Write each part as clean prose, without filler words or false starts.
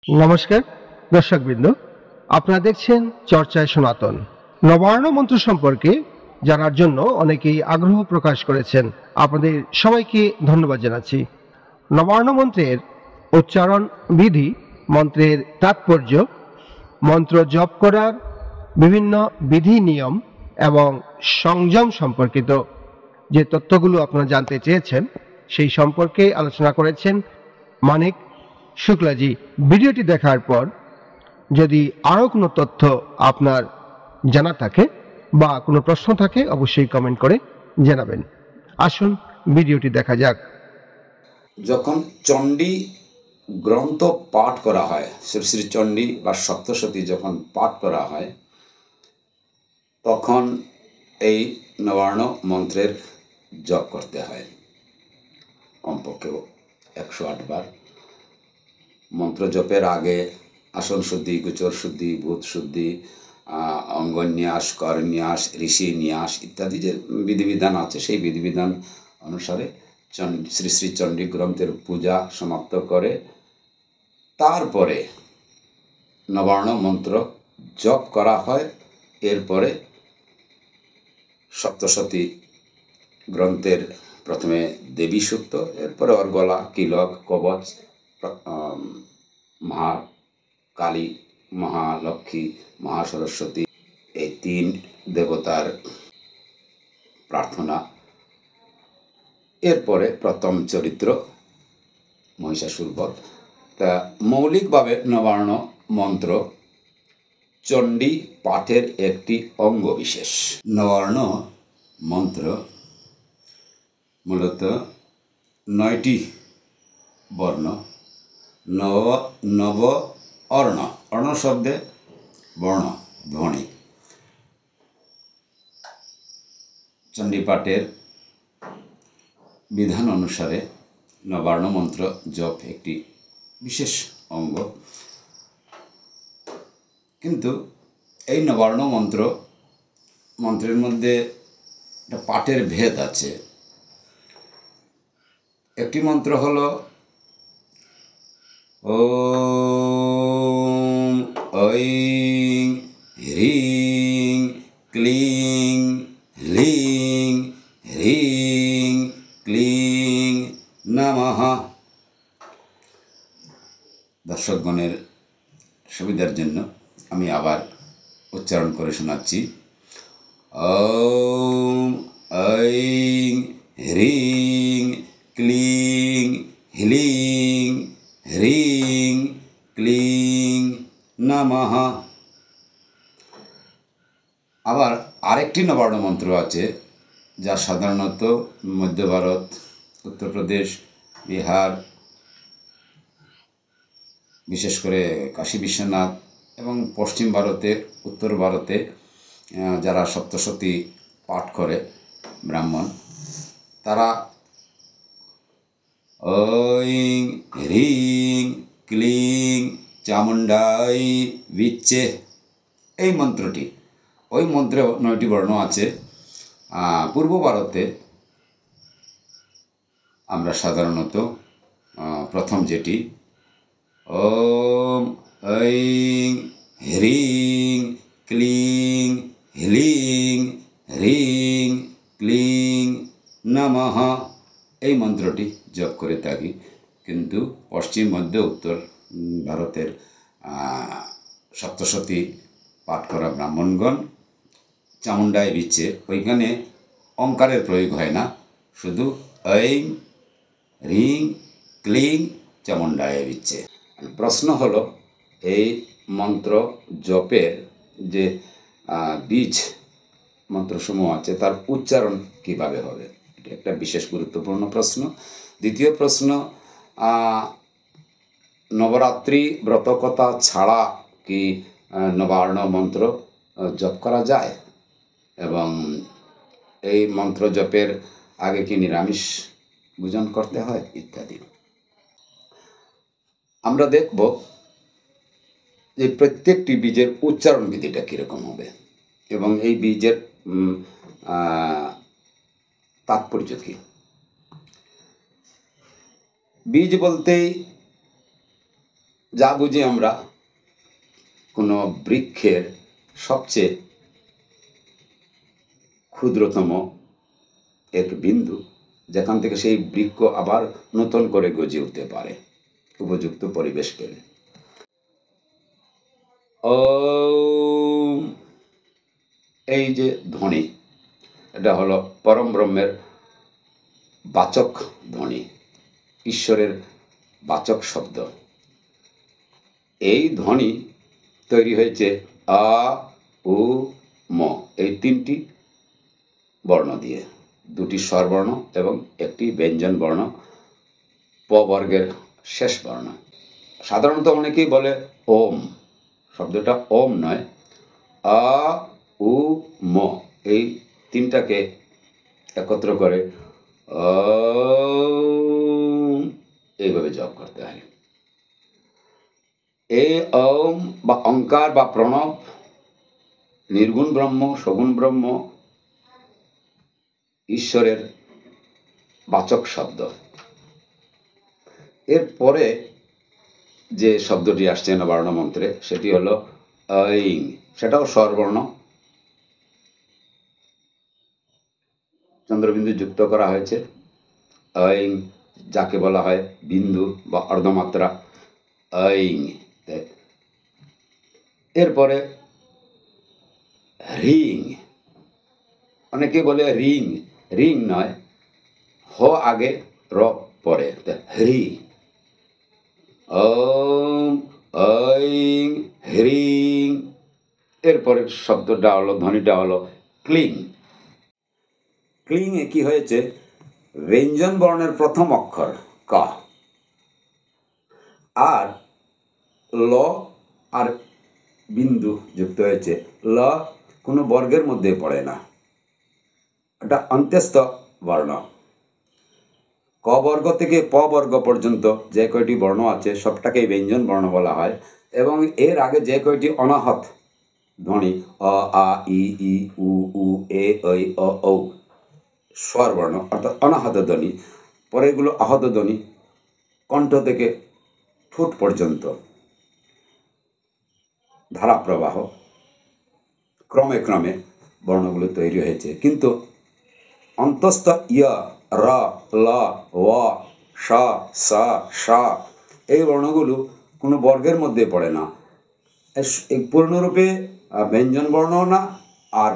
নমস্কার দর্শকবৃন্দ, আপনারা দেখছেন চর্চায় সনাতন। নবান্ন মন্ত্র সম্পর্কে জানার জন্য অনেকেই আগ্রহ প্রকাশ করেছেন। আপনাদের সবাইকে ধন্যবাদ জানাচ্ছি। নবান্ন মন্ত্রের উচ্চারণ বিধি, মন্ত্রের তাৎপর্য, মন্ত্র জপ করার বিভিন্ন বিধি নিয়ম এবং সংযম সম্পর্কিত যে তথ্যগুলো আপনারা জানতে চেয়েছেন সেই সম্পর্কে আলোচনা করেছেন মানিক শুক্লাজি। ভিডিওটি দেখার পর যদি আরও কোনো তথ্য আপনার জানা থাকে বা কোনো প্রশ্ন থাকে অবশ্যই কমেন্ট করে জানাবেন। আসুন ভিডিওটি দেখা যাক। যখন চণ্ডী গ্রন্থ পাঠ করা হয়, শ্রী শ্রী চণ্ডী বা সপ্তশতী যখন পাঠ করা হয়, তখন এই নবান্ন মন্ত্রের জপ করতে হয় কমপক্ষে 108 বার। মন্ত্র জপের আগে আসন শুদ্ধি, গোচর শুদ্ধি, ভূত শুদ্ধি, অঙ্গন্যাস, করন্যাস, ঋষি ন্যাস ইত্যাদি যে বিধিবিধান আছে, সেই বিধিবিধান অনুসারে শ্রী শ্রী চণ্ডী গ্রন্থের পূজা সমাপ্ত করে তারপরে নবান্ন মন্ত্র জপ করা হয়। এরপরে সপ্তশতী গ্রন্থের প্রথমে দেবী সূক্ত, এরপরে অর্গলা, কিলক, কবচ, মহাকালী, মহালক্ষ্মী, মহাসরস্বতী, এই 3 দেবতার প্রার্থনা। এরপরে প্রথম চরিত্র মহিষাসুরবধ। তা মৌলিকভাবে নবান্ন মন্ত্র চণ্ডী পাঠের একটি অঙ্গ বিশেষ। নবান্ন মন্ত্র মূলত 9টি বর্ণ। নব অর্ণ, অর্ণ শব্দে বর্ণ, ধ্বনি। চণ্ডী পাঠের বিধান অনুসারে নবান্ন মন্ত্র জপ একটি বিশেষ অঙ্গ। কিন্তু এই নবান্ন মন্ত্রের মধ্যে একটা পাঠের ভেদ আছে। একটি মন্ত্র হল ওম ঐং হ্রিং ক্লিং হ্লিং হ্রিং ক্লিং নমঃ। দর্শকগণের সুবিধার জন্য আমি আবার উচ্চারণ করে শোনাচ্ছি। ওম ঐং হ্রিং ক্লিং হ্লিং হ্রিং ক্লিং নমঃ। আবার আরেকটি নবান্ন মন্ত্র আছে যা সাধারণত মধ্য ভারত, উত্তরপ্রদেশ, বিহার, বিশেষ করে কাশী বিশ্বনাথ এবং পশ্চিম ভারতে, উত্তর ভারতে যারা সপ্তশতী পাঠ করে ব্রাহ্মণ, তারা ঐং হ্রিং ক্লিং চামুণ্ডাই বিচ্ছে, এই মন্ত্রটি, ওই মন্ত্রেও 9টি বর্ণ আছে। পূর্ব ভারতে আমরা সাধারণত প্রথম যেটি ওম ঐং হ্রিং ক্লিং হ্লিং হ্রিং ক্লিং নমঃ, এই মন্ত্রটি জপ করে থাকি। কিন্তু পশ্চিম, মধ্য, উত্তর ভারতের সপ্তশতী পাঠ করা ব্রাহ্মণগণ চামুণ্ডায় বিচ্ছে, ওইখানে ওঙ্কারের প্রয়োগ হয় না, শুধু ঐং হ্রিং ক্লিং চামুণ্ডায় বিচ্ছে। প্রশ্ন হলো, এই মন্ত্র জপের যে বীজ মন্ত্রসমূহ আছে তার উচ্চারণ কিভাবে হবে? এটা একটা বিশেষ গুরুত্বপূর্ণ প্রশ্ন। দ্বিতীয় প্রশ্ন, নবরাত্রি ব্রতকথা ছাড়া কি নবান্ন মন্ত্র জপ করা যায়? এবং এই মন্ত্র জপের আগে কি নিরামিষ ভোজন করতে হয় ইত্যাদি। আমরা দেখব যে প্রত্যেকটি বীজের উচ্চারণ বিধিটা কীরকম হবে এবং এই বীজের তাৎপর্য কী। বীজ বলতেই যা বুঝি আমরা কোনো বৃক্ষের সবচেয়ে ক্ষুদ্রতম এক বিন্দু, যেখান থেকে সেই বৃক্ষ আবার নতুন করে গজে উঠতে পারে উপযুক্ত পরিবেশ পেলে। ওম, এই যে ধ্বনি, এটা হলো পরম ব্রহ্মের বাচক ধ্বনি, ঈশ্বরের বাচক শব্দ। এই ধ্বনি তৈরি হয়েছে আ, উ, ম এই তিনটি বর্ণ দিয়ে, দুটি স্বরবর্ণ এবং একটি ব্যঞ্জন বর্ণ, প বর্গের শেষ বর্ণ। সাধারণত অনেকেই বলে ওম, শব্দটা ওম নয়, আ, উ, ম এই তিনটাকে একত্র করে এইভাবে জপ করতে হয়। এই ওম বা অঙ্কার বা প্রণব নির্গুণ ব্রহ্ম, সগুণ ব্রহ্ম, ঈশ্বরের বাচক শব্দ। এরপরে যে শব্দটি আসছে নবার্ণ মন্ত্রে সেটি হলো ঐং, সেটাও স্বরবর্ণ, চন্দ্রবিন্দু যুক্ত করা হয়েছে। ঐং যাকে বলা হয় বিন্দু বা অর্ধমাত্রা, ঐং। এরপরে হ্রিং, অনেকে বলে রিং, রিং নয়, হ আগে র পরে, হ্রি। ওম ঐং হ্রিং। এরপরের শব্দটা হলো, ধ্বনিটা হলো ক্লিং। ক্লিং এ কি হয়েছে, ব্যঞ্জন বর্ণের প্রথম অক্ষর ক আর ল আর বিন্দু যুক্ত হয়েছে। ল কোনো বর্গের মধ্যে পড়ে না, এটা অন্ত্যস্ত বর্ণ। ক বর্গ থেকে প বর্গ পর্যন্ত যে কয়টি বর্ণ আছে সবটাকেই ব্যঞ্জন বর্ণ বলা হয়, এবং এর আগে যে কয়টি অনাহত ধ্বনি অ, আ, ই, উ, এ, ঐ, অ, ঔ স্বরবর্ণ অর্থাৎ অনাহত ধ্বনি, পরে এগুলো আহত ধ্বনি, কণ্ঠ থেকে ঠোঁট পর্যন্ত ধারাপ্রবাহ ক্রমে ক্রমে বর্ণগুলো তৈরি হয়েছে। কিন্তু অন্তস্থ ইয়, র, ল, ও, স, স, স এই বর্ণগুলো কোনো বর্গের মধ্যে পড়ে না, পূর্ণরূপে ব্যঞ্জন বর্ণও না আর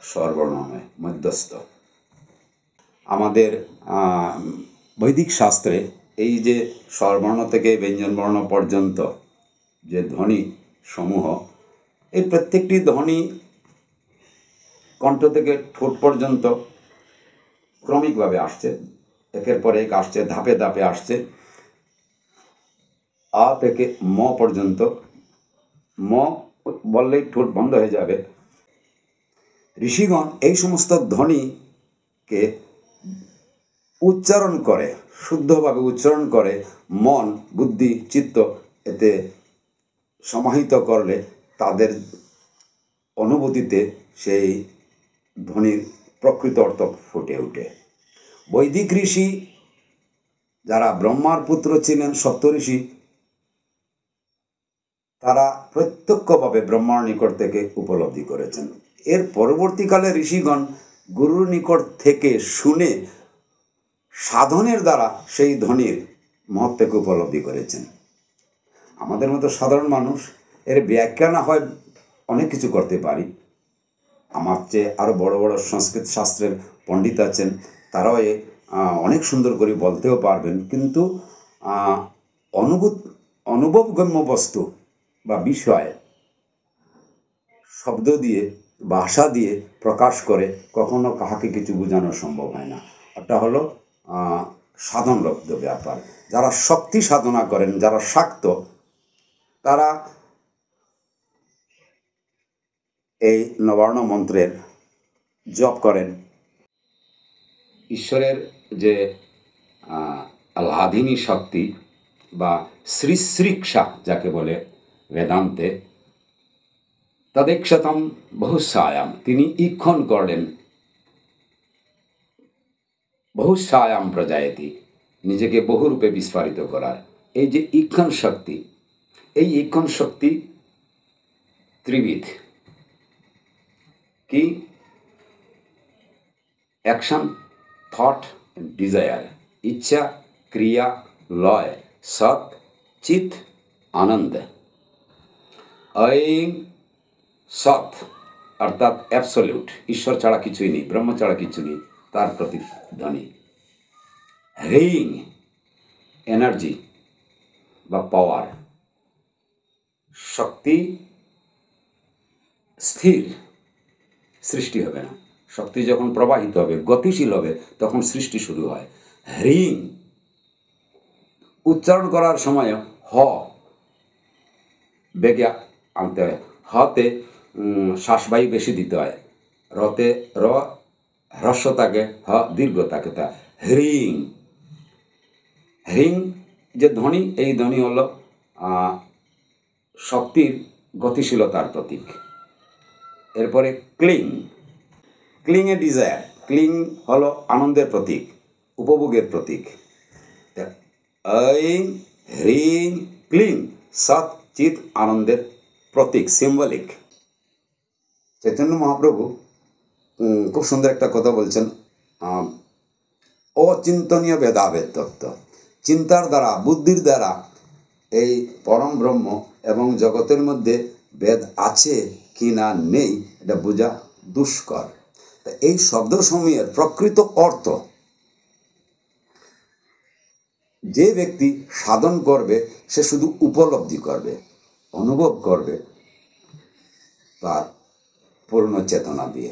স্বরবর্ণ নয়, মধ্যস্থ। আমাদের বৈদিক শাস্ত্রে এই যে স্বরবর্ণ থেকে ব্যঞ্জন বর্ণ পর্যন্ত যে ধ্বনি সমূহ, এই প্রত্যেকটি ধ্বনি কণ্ঠ থেকে ঠোঁট পর্যন্ত ক্রমিকভাবে আসছে, একের পর এক আসছে, ধাপে ধাপে আসছে। আ থেকে ম পর্যন্ত, ম বললেই ঠোঁট বন্ধ হয়ে যাবে। ঋষিগণ এই সমস্ত ধ্বনিকে উচ্চারণ করে, শুদ্ধভাবে উচ্চারণ করে, মন, বুদ্ধি, চিত্ত এতে সমাহিত করলে তাদের অনুভূতিতে সেই ধ্বনির প্রকৃত অর্থ ফুটে ওঠে। বৈদিক ঋষি যারা ব্রহ্মার পুত্র ছিলেন, সপ্তঋষি, তারা প্রত্যক্ষভাবে ব্রহ্মার নিকট থেকে উপলব্ধি করেছেন। এর পরবর্তীকালে ঋষিগণ গুরুর নিকট থেকে শুনে সাধনের দ্বারা সেই ধ্বনির মহত্বকে উপলব্ধি করেছেন। আমাদের মতো সাধারণ মানুষ এর ব্যাখ্যা না হয় অনেক কিছু করতে পারি, আমার চেয়ে আরও বড় বড় সংস্কৃত শাস্ত্রের পণ্ডিত আছেন, তারাও অনেক সুন্দর করে বলতেও পারবেন, কিন্তু অনুভবগম্য বস্তু বা বিষয় শব্দ দিয়ে, ভাষা দিয়ে প্রকাশ করে কখনো কাহাকে কিছু বোঝানো সম্ভব হয় না। এটা হলো সাধনলব্ধ ব্যাপার। যারা শক্তি সাধনা করেন, যারা শাক্ত, তারা এই নবার্ণ মন্ত্রের জপ করেন। ঈশ্বরের যে আহ্লাদিনী শক্তি বা শ্রীশ্রীক্ষা যাকে বলে বেদান্তে, তদেক্ষতম বহুসায়াম, তিনি ঈক্ষণ করলেন, বহুসায়াম প্রজায়তি, নিজেকে বহুরূপে বিস্ফারিত করার। এই যে ঈক্ষণ শক্তি, এই ইক্ষণ শক্তি ত্রিবিধ। কি? অ্যাকশন, থট, ডিজায়ার, ইচ্ছা, ক্রিয়া, লয়, সৎ, চিত, আনন্দ। ঐং সৎ অর্থাৎ অ্যাবসলিউট, ঈশ্বর ছাড়া কিছুই নেই, ব্রহ্ম ছাড়া কিছু নেই, তার প্রতিধ্বনি। হ্রিং এনার্জি বা পাওয়ার, শক্তি স্থির, সৃষ্টি হবে না। শক্তি যখন প্রবাহিত হবে, গতিশীল হবে, তখন সৃষ্টি শুরু হয়। হ্রিং উচ্চারণ করার সময় হ বেগে আনতে হয়। হতে শ্বাসবায়ু বেশি দিতে হয়। রতে র হ্রস্ব থাকে, হ দীর্ঘ থাকে। তা হ্রিং, হ্রিং যে ধ্বনি, এই ধ্বনি হল শক্তির গতিশীলতার প্রতীক। এরপরে ক্লিং, ক্লিংয়ে ডিজায়ার, ক্লিং হলো আনন্দের প্রতীক, উপভোগের প্রতীক। ঐং হ্রিং ক্লিং সৎ চিত আনন্দের প্রতীক, সিম্বলিক। চৈতন্য মহাপ্রভু খুব সুন্দর একটা কথা বলছেন, অচিন্তনীয় ভেদাভেদ তত্ত্ব। চিন্তার দ্বারা, বুদ্ধির দ্বারা এই পরম ব্রহ্ম এবং জগতের মধ্যে ভেদ আছে কি না নেই এটা বোঝা দুষ্কর। এই শব্দসমূহের প্রকৃত অর্থ যে ব্যক্তি সাধন করবে সে শুধু উপলব্ধি করবে, অনুভব করবে তার পূর্ণ চেতনা দিয়ে।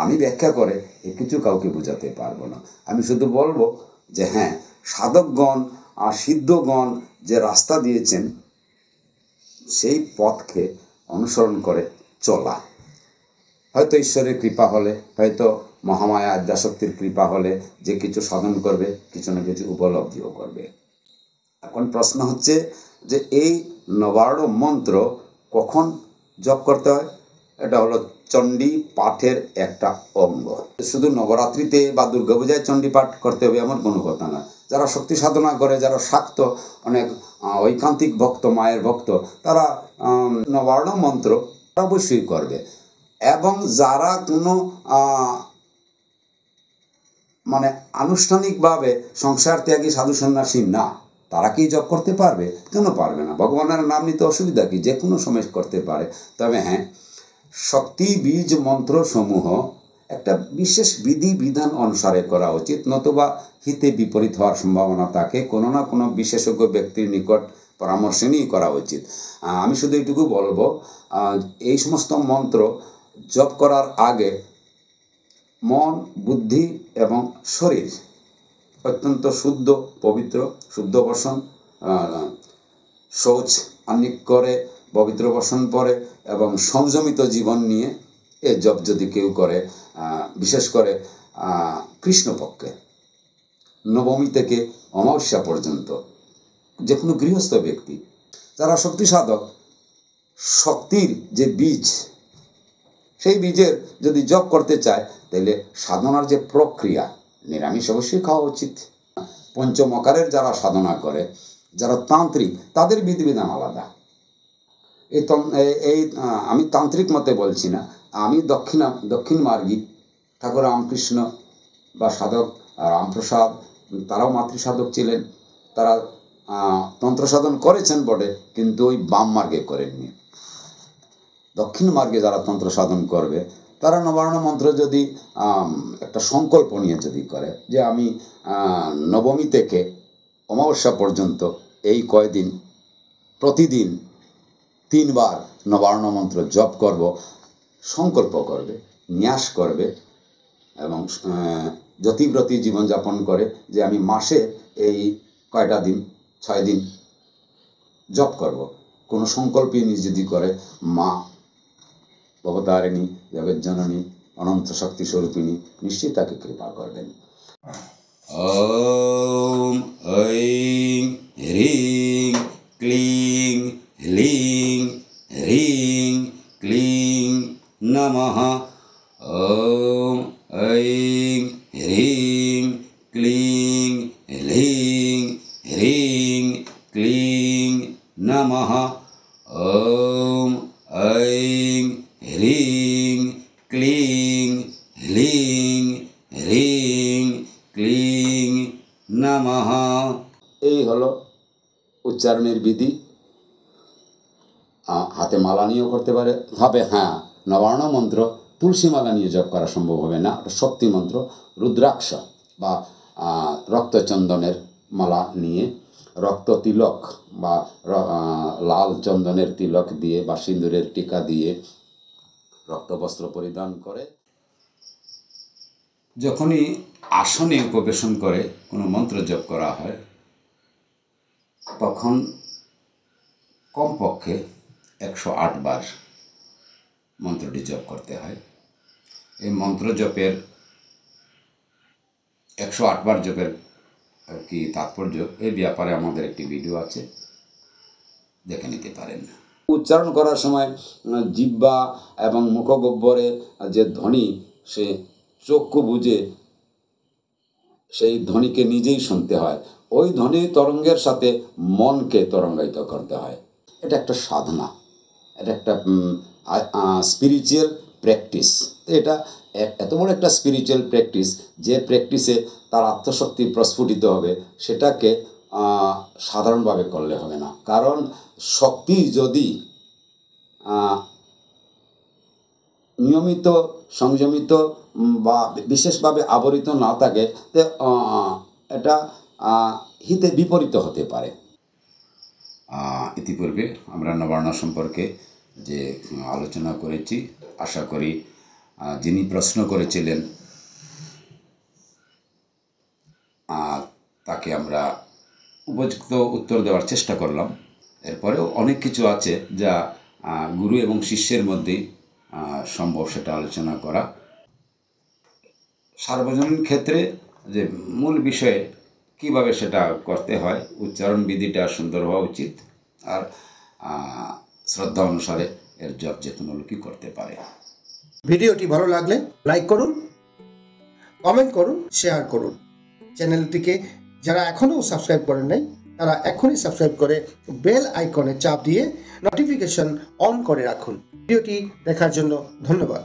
আমি ব্যাখ্যা করে এ কিছু কাউকে বোঝাতে পারবো না। আমি শুধু বলবো যে হ্যাঁ, সাধকগণ আর সিদ্ধগণ যে রাস্তা দিয়েছেন সেই পথকে অনুসরণ করে চলা। হয়তো ঈশ্বরের কৃপা হলে, হয়তো মহামায়া আদ্যাশক্তির কৃপা হলে যে কিছু সাধন করবে, কিছু না কিছু উপলব্ধিও করবে। এখন প্রশ্ন হচ্ছে যে এই নবার্ণ মন্ত্র কখন জপ করতে হয়? এটা হলো চণ্ডী পাঠের একটা অঙ্গ। শুধু নবরাত্রিতে বা দুর্গাপূজায় চণ্ডী পাঠ করতে হবে এমন কোনো কথা না। যারা শক্তি সাধনা করে, যারা শাক্ত অনেক ঐকান্তিক ভক্ত, মায়ের ভক্ত, তারা নবার্ণ মন্ত্র অবশ্যই করবে। এবং যারা কোনো মানে আনুষ্ঠানিকভাবে সংসার ত্যাগী সাধু সন্ন্যাসী না, তারা কি জপ করতে পারবে? কেন পারবে না? ভগবানের নাম নিতে অসুবিধা কি? যে কোনো সময় করতে পারে। তবে হ্যাঁ, শক্তি বীজ মন্ত্র সমূহ একটা বিশেষ বিধি বিধান অনুসারে করা উচিত, নতুবা হিতে বিপরীত হওয়ার সম্ভাবনা থাকে। কোনো না কোনো বিশেষজ্ঞ ব্যক্তির নিকট পরামর্শ নিয়ে করা উচিত। আমি শুধু এইটুকু বলবো, এই সমস্ত মন্ত্র জপ করার আগে মন, বুদ্ধি এবং শরীর অত্যন্ত শুদ্ধ, পবিত্র, শুদ্ধ বসন, শৌচ আহ্নিক করে, পবিত্র বসন পরে এবং সংযমিত জীবন নিয়ে এ জপ যদি কেউ করে, বিশেষ করে কৃষ্ণপক্ষে নবমী থেকে অমাবস্যা পর্যন্ত যে কোনো গৃহস্থ ব্যক্তি যারা শক্তি সাধক, শক্তির যে বীজ, সেই বীজের যদি জপ করতে চায় তাহলে সাধনার যে প্রক্রিয়া, নিরামিষ অবশ্যই খাওয়া উচিত। পঞ্চমকারের যারা সাধনা করে, যারা তান্ত্রিক, তাদের বিধিবিধান আলাদা। এই আমি তান্ত্রিক মতে বলছি না, আমি দক্ষিণ মার্গী ঠাকুর রামকৃষ্ণ বা সাধক রামপ্রসাদ, তারাও মাতৃসাধক ছিলেন। তারা তন্ত্র সাধন করেছেন বটে, কিন্তু ওই বাম মার্গে করেননি। দক্ষিণ মার্গে যারা তন্ত্র সাধন করবে, তারা নবার্ণ মন্ত্র যদি একটা সংকল্প নিয়ে যদি করে যে আমি নবমী থেকে অমাবস্যা পর্যন্ত এই কয়দিন প্রতিদিন 3 বার নবার্ণ মন্ত্র জপ করব, সংকল্প করবে, ন্যাস করবে এবং যতিব্রতী জীবনযাপন করে যে আমি মাসে এই কয়টা দিন, 6 দিন জপ করব, কোনো সংকল্পই নিয়ে যদি করে, মা ভবতারিণী, জগজ্জননী, অনন্ত শক্তি স্বরূপিণী নিশ্চয়ই তাকে কৃপা করবেন। ওম ঐং হ্রিং ক্লিং হ্লিং হ্রিং ক্লিং নমঃ। ওম ঐং হ্রিং ক্লিং হ্লিং হ্রিং ক্লিং নমঃ। ওম ঐং হ্রিং ক্লিং হ্লিং হ্রিং ক্লিং নমঃ। এই হলো উচ্চারণের বিধি। হাতে মালা নিয়েও করতে হবে। হ্যাঁ, নবার্ণ মন্ত্র তুলসী মালা নিয়ে জপ করা সম্ভব হবে না। শক্তি মন্ত্র রুদ্রাক্ষ বা রক্তচন্দনের মালা নিয়ে রক্ত তিলক বা লাল চন্দনের তিলক দিয়ে বা সিঁদুরের টিকা দিয়ে রক্তবস্ত্র পরিধান করে যখনই আসনে উপবেশন করে কোনো মন্ত্র জপ করা হয়, তখন কমপক্ষে 108 বার মন্ত্রটি জপ করতে হয়। এই মন্ত্র জপের 108 বার জপের কি তাৎপর্য, এই ব্যাপারে আমাদের একটি ভিডিও আছে, দেখে নিতে পারেন। উচ্চারণ করার সময় জিহ্বা এবং মুখগহ্বরে যে ধ্বনি, সে চক্ষু বুজে সেই ধ্বনিকে নিজেই শুনতে হয়। ওই ধ্বনি তরঙ্গের সাথে মনকে তরঙ্গায়িত করতে হয়। এটা একটা সাধনা, এটা একটা স্পিরিচুয়াল প্র্যাকটিস। এটা এত বড় একটা স্পিরিচুয়াল প্র্যাকটিস, যে প্র্যাকটিসে তার আত্মশক্তি প্রস্ফুটিত হবে, সেটাকে সাধারণভাবে করলে হবে না। কারণ শক্তি যদি নিয়মিত সংযমিত বা বিশেষভাবে আবরিত না থাকে, এটা হিতে বিপরীত হতে পারে। ইতিপূর্বে আমরা নবার্ণ সম্পর্কে যে আলোচনা করেছি, আশা করি যিনি প্রশ্ন করেছিলেন তাকে আমরা উপযুক্ত উত্তর দেওয়ার চেষ্টা করলাম। এরপরেও অনেক কিছু আছে যা গুরু এবং শিষ্যের মধ্যেই সম্ভব সেটা আলোচনা করা। সার্বজনীন ক্ষেত্রে যে মূল বিষয়ে কিভাবে সেটা করতে হয়, উচ্চারণ বিধিটা সুন্দর হওয়া উচিত, আর শ্রদ্ধা অনুসারে এর জপ যে কোনো লোকই করতে পারে। ভিডিওটি ভালো লাগলে লাইক করুন, কমেন্ট করুন, শেয়ার করুন। চ্যানেলটিকে যারা এখনও সাবস্ক্রাইব করেন নাই, তারা এখনই সাবস্ক্রাইব করে বেল আইকনে চাপ দিয়ে নোটিফিকেশন অন করে রাখুন। ভিডিওটি দেখার জন্য ধন্যবাদ।